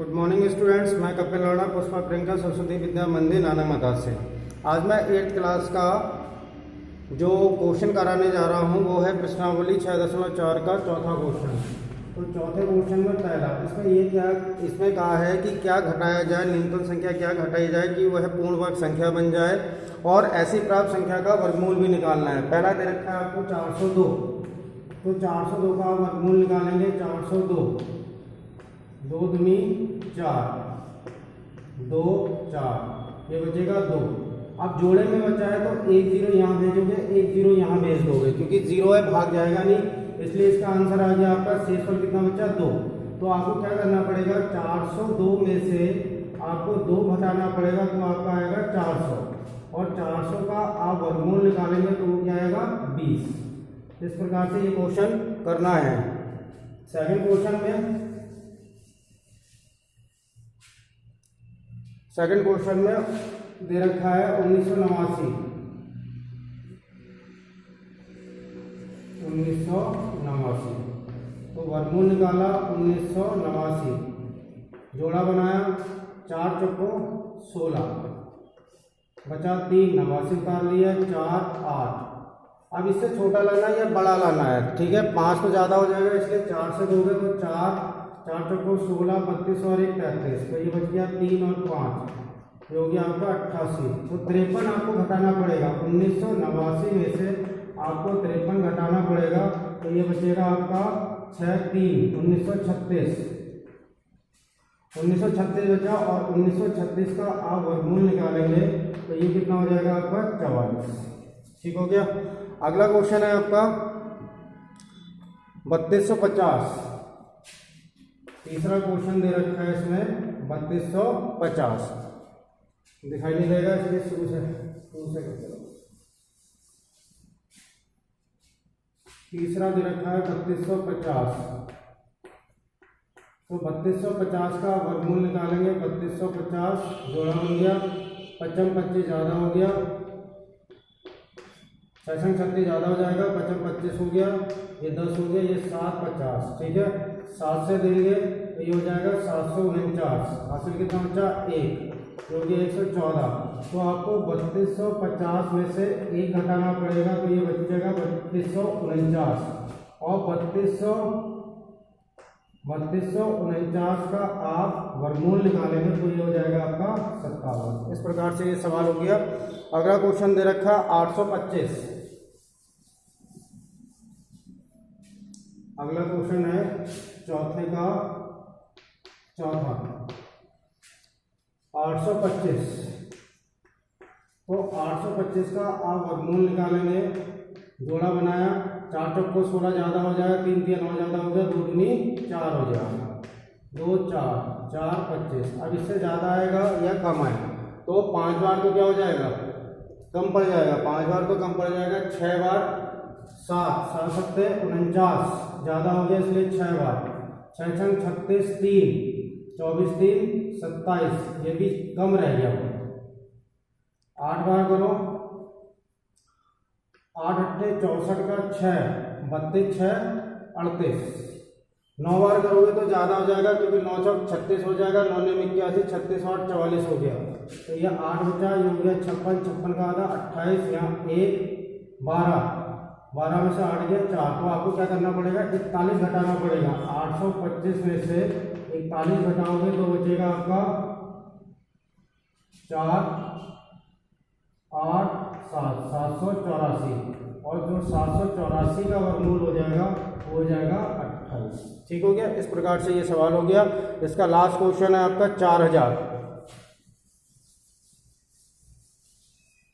Good morning students, मैं कपिल लाड़ा पुष्पा प्रियंका सरस्वती विद्या मंदिर नाना मदार से। आज मैं 8th क्लास का जो क्वेश्चन कराने जा रहा हूं वो है प्रश्नावली 6.4 का चौथा क्वेश्चन। तो चौथे क्वेश्चन में पहला इसमें कहा है कि क्या घटाया जाए, न्यूनतम संख्या क्या घटाई जाए कि वह पूर्ण वर्ग संख्या बन जाए और ऐसी प्राप्त संख्या का वर्गमूल भी निकालना है। पहला दे रखा है आपको 402, तो 402 का वर्गमूल निकालेंगे। 402 2 दूनी 4, 2 4, ये बचेगा 2। अब जोड़े में बचा है तो एक जीरो यहाँ भेजोगे, एक जीरो यहाँ भेज दोगे, क्योंकि जीरो है भाग जाएगा नहीं, इसलिए इसका आंसर आ गया आपका। शेषफल कितना बचा? 2। तो आपको क्या करना पड़ेगा? 402 में से आपको 2 घटाना पड़ेगा, तो आपका आएगा 400, और 400 का आप वर्गमूल निकालेंगे तो वो क्या आएगा? 20। इस प्रकार से ये क्वेश्चन करना है। सेकंड क्वेश्चन में दे रखा है 1989। तो वर्गमूल निकाला 1989, जोड़ा बनाया 4 चौको 16, बचा 3, 89 उतार लिया 4 8। अब इससे छोटा लाना है या बड़ा लाना है? ठीक है, 5 तो ज़्यादा हो जाएगा, इसलिए 4 से दोगे तो 4 4 चौको 16, 32 और 1 33, तो ये बच गया 3 और 5, ये हो गया आपका 88। तो 53 आपको घटाना पड़ेगा। 1989 में से आपको 53 घटाना पड़ेगा, तो ये बचेगा आपका 6 3 1936 बचा, और 1936 का आप वर्गमूल निकालेंगे तो ये कितना हो जाएगा आपका? 44। ठीक हो गया। अगला क्वेश्चन है आपका 3250। तीसरा क्वेश्चन दे रखा है इसमें 3250, दिखाई नहीं देगा इसलिए शुरू से करते रहो। तीसरा दे रखा है 3250, तो 3250 का वर्गमूल निकालेंगे। 3250 जोड़ा बन गया, 55 25 ज़्यादा हो गया, 66 36 ज़्यादा हो जाएगा, 55 25 हो गया, ये 10 हो गया, ये 7 50। ठीक है, 7 से देंगे तो ये हो जाएगा 749। हासिल कितना बचा? 1, जो कि 114। तो आपको 3250 में से 1 घटाना पड़ेगा, तो ये बचेगा 3249, और 3249 का आप वर्गमूल निकालेंगे तो ये हो जाएगा आपका 57। इस प्रकार से ये सवाल हो गया। अगला क्वेश्चन दे रखा 825। अगला क्वेश्चन है चौथे का चौथा 825। तो 825 का आप वर्गमूल निकालेंगे। जोड़ा बनाया, 4 चौको 16 ज़्यादा हो जाएगा, 3 3 9 ज़्यादा हो गया, 2 दूनी 4 हो जाएगा, 2 4 4 25। अब इससे ज़्यादा आएगा या कम आएगा? तो 5 बार तो क्या हो जाएगा? कम पड़ जाएगा। 5 बार तो कम पड़ जाएगा। 6 बार 7 7 7 49 ज़्यादा हो गया, इसलिए 6 बार 6 6 36 3 24 3 27, ये भी कम रह गया। 8 बार करो, 8 8 64 का 6 32 6 38। 9 बार करोगे तो ज़्यादा हो जाएगा, क्योंकि 9 चौक 36 हो जाएगा, 9 9 81 36 और 44 हो गया, तो ये 8 बचा, ये हो गया 56 56 का आधा 28, यहाँ 1 12 में से 8 गया 4। तो आपको क्या करना पड़ेगा? 41 घटाना पड़ेगा। 825 में से 41 घटाओगे तो बचेगा आपका 4 8 7 784, और जो 784 का वर्गमूल हो जाएगा वो हो जाएगा 28। ठीक हो गया। इस प्रकार से ये सवाल हो गया। इसका लास्ट क्वेश्चन है आपका 4000।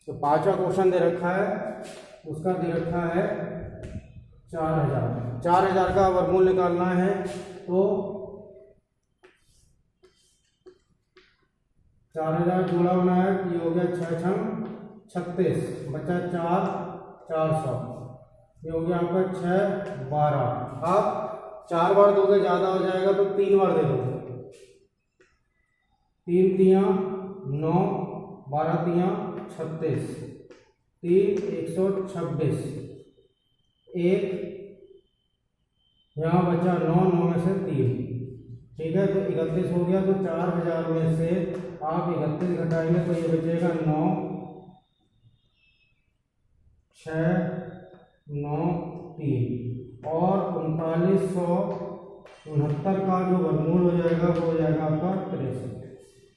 तो 5वां क्वेश्चन दे रखा है, उसका दे रखा है 4000। 4000 का वर्गमूल निकालना है, तो 4000 जोड़ा बनाया कि ये हो गया 6 6 36, बचा 4 400, ये हो गया आपका 6 12। आप 4 बार दोगे ज़्यादा हो जाएगा, तो 3 बार दे दो। 3 3 9 12 3 36, 3 126, 1 यहाँ बचा 9 9 में से 3, ठीक है, तो 31 हो गया, तो 4000 में से आप 31 घटाएंगे तो ये बचेगा 9, 6, 9, 3 और 3969 का जो वर्गमूल हो जाएगा वो हो जाएगा आपका 63।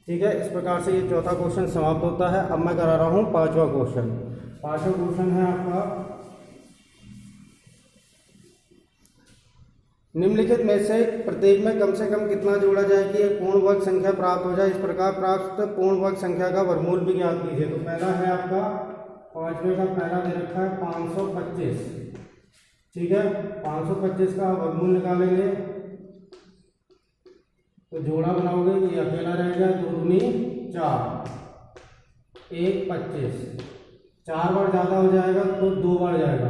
ठीक है, इस प्रकार से ये चौथा क्वेश्चन समाप्त होता है। अब मैं करा रहा हूँ पांचवा क्वेश्चन। पांचवा क्वेश्चन है आपका, निम्नलिखित में से प्रत्येक में कम से कम कितना जोड़ा जाए कि एक पूर्ण वर्ग संख्या प्राप्त हो जाए। इस प्रकार प्राप्त पूर्ण वर्ग संख्या का वर्गमूल भी ज्ञात कीजिए। तो पहला है आपका पांचवे का पहला दे रखा है 525। ठीक है, 525 का वर्गमूल निकालेंगे तो जोड़ा बनाओगे, ये अकेला रहेगा, 2 दूनी 4, 1 25, 4 बार ज़्यादा हो जाएगा तो 2 बार जाएगा,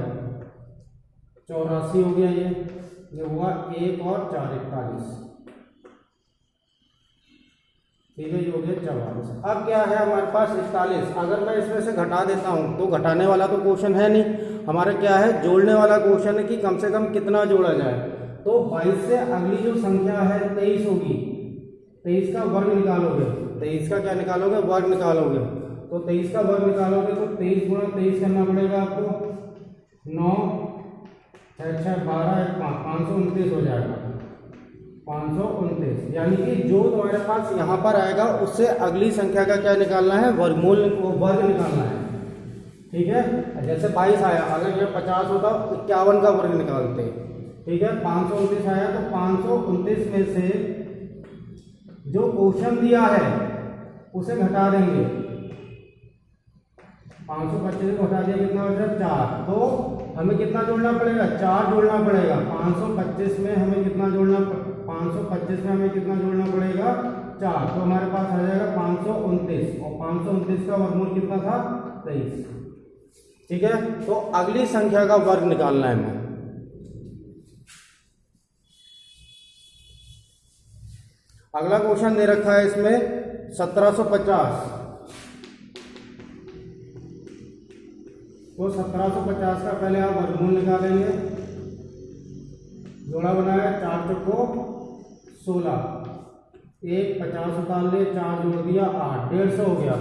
84 हो गया। ये हुआ 1 और 4 41। ठीक है, ये हो गया 44। अब क्या है हमारे पास 41। अगर मैं इसमें से घटा देता हूँ तो घटाने वाला तो क्वेश्चन है नहीं, हमारा क्या है जोड़ने वाला क्वेश्चन है कि कम से कम कितना जोड़ा जाए। तो 22 से अगली जो संख्या है 23 होगी, 23 का वर्ग निकालोगे, 23 का क्या निकालोगे, वर्ग निकालोगे। तो 23 का वर्ग निकालोगे तो 23 गुणा 23 करना पड़ेगा आपको, 9 6 6 12 529 हो जाएगा, 529। यानी कि जो तुम्हारे पास यहाँ पर आएगा उससे अगली संख्या का क्या निकालना है, वर्गमूल, वर्ग निकालना है। ठीक है, जैसे 22 आया, अगर ये 50 होता 51 का वर्ग निकालते। ठीक है, 529 आया तो 529 में से जो क्वेश्चन दिया है उसे घटा देंगे। 525 को घटा दिया, कितना हो जाएगा 4। तो हमें कितना जोड़ना पड़ेगा, 4 जोड़ना पड़ेगा। 525 में हमें कितना जोड़ना, 525 में हमें कितना जोड़ना पड़ेगा, 4। तो हमारे पास आ जाएगा 529 और 529 का वर्गमूल कितना था, 23। ठीक है, तो अगली संख्या का वर्ग निकालना है हमें। अगला क्वेश्चन दे रखा है इसमें 1750। तो 1750 का पहले आप वर्गमूल निकालेंगे। जोड़ा बनाया, 4 चौको 16, 1 50 उतार लिए, 4 जोड़ दिया 8, 150 हो गया।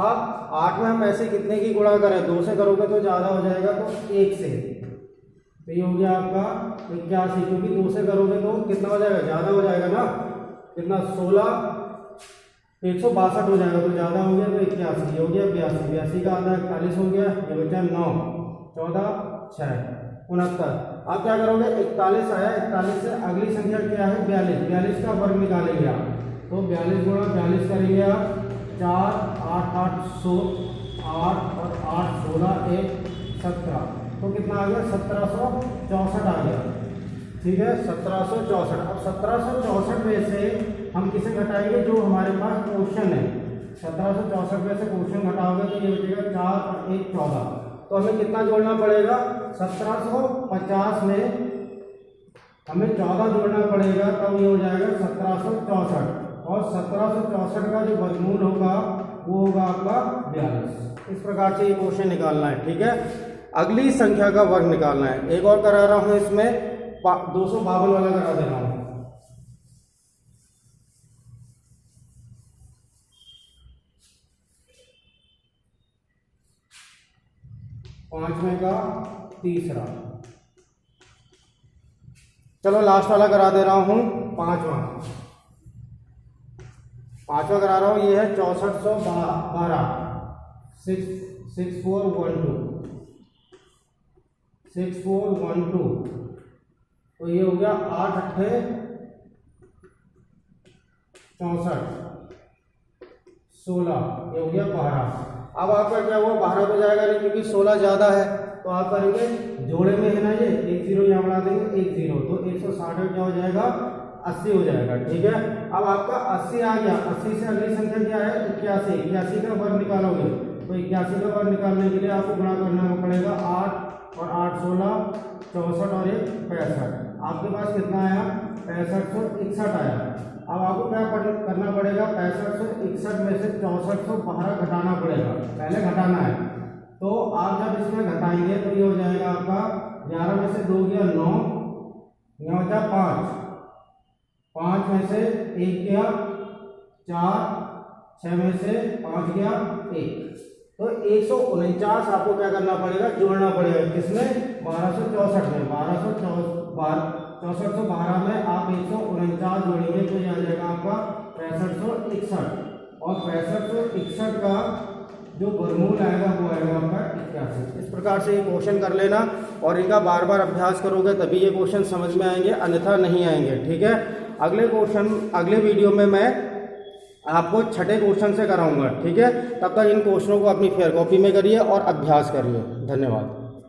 अब 8 में हम ऐसे कितने की गुणा करें, 2 से करोगे तो ज़्यादा हो जाएगा, तो 1 से। तो ये हो गया आपका 81, क्योंकि 2 से करोगे तो कितना हो जाएगा, ज़्यादा हो जाएगा ना, कितना 16 162 हो जाएगा, तो ज़्यादा हो गया तो 81 हो गया, 82, 82 का आधा 41 हो गया, ये बचा 9, 14 6 69। आप क्या करोगे, 41 आया, 41 से अगली संख्या क्या है, 42, 42 का वर्ग निकालेंगे आप। तो 42 गुणा 42 करेंगे आप, 4 8 8 8 और 8 16 1 17, तो कितना आ गया, 1764 आ गया। ठीक है, 1764। अब 1764 में से हम किसे घटाएंगे, जो हमारे पास क्वेश्चन है। 1764 में से क्वेश्चन घटाओगे तो ये बचेगा 4 और 1 14। तो हमें कितना जोड़ना पड़ेगा, 1750 में हमें 14 जोड़ना पड़ेगा, तब ये हो जाएगा 1764। और 1764 का जो वर्गमूल होगा वो होगा आपका 42। इस प्रकार से ये क्वेश्चन निकालना है। ठीक है, अगली संख्या का वर्ग निकालना है। एक और करा रहा हूं इसमें, 252 वाला करा दे रहा हूं। पांचवें का तीसरा, चलो लास्ट वाला करा दे रहा हूं, पांचवा करा रहा हूं। ये है 6412, 6412। तो ये हो गया 8 8 64 16, ये हो गया 12। अब आपका क्या हुआ, 12 तो जाएगा नहीं क्योंकि 16 ज़्यादा है। तो आप करेंगे जोड़े में है ना, ये 1 0 यहाँ बढ़ा देंगे, 1 0, तो 160 क्या हो जाएगा, 80 हो जाएगा। ठीक है, अब आपका 80 आ गया। 80 से अगली संख्या क्या है, 81। 81 का वर्ग निकालोगे तो 81 का वर्ग निकालने के लिए आपको गुणा करना पड़ेगा, 8 और 8 16 64 और 1 65। आपके पास कितना आया, 6561 आया। अब आपको क्या करना पड़ेगा, 6561 में से 6412 घटाना पड़ेगा, पहले घटाना है। तो आप जब इसमें घटाएंगे तो ये हो जाएगा आपका 11 में से 2 गया 9, 9 बचा 5, 5 में से 1 गया 4, 6 में से 5 गया 1, तो 149 आपको क्या करना पड़ेगा, जोड़ना पड़ेगा। किसमें? 1264 में। 1264 में आप 149 जोड़ेंगे तो यह आ जाएगा आपका 6561, और 6561 का जो वर्गमूल आएगा वो आएगा आपका 81। इस प्रकार से ये क्वेश्चन कर लेना, और इनका बार बार अभ्यास करोगे तभी ये क्वेश्चन समझ में आएंगे, अन्यथा नहीं आएंगे। ठीक है, अगले वीडियो में मैं आपको छठे क्वेश्चन से कराऊंगा। ठीक है, तब तक इन क्वेश्चनों को अपनी फेयर कॉपी में करिए और अभ्यास करिए। धन्यवाद।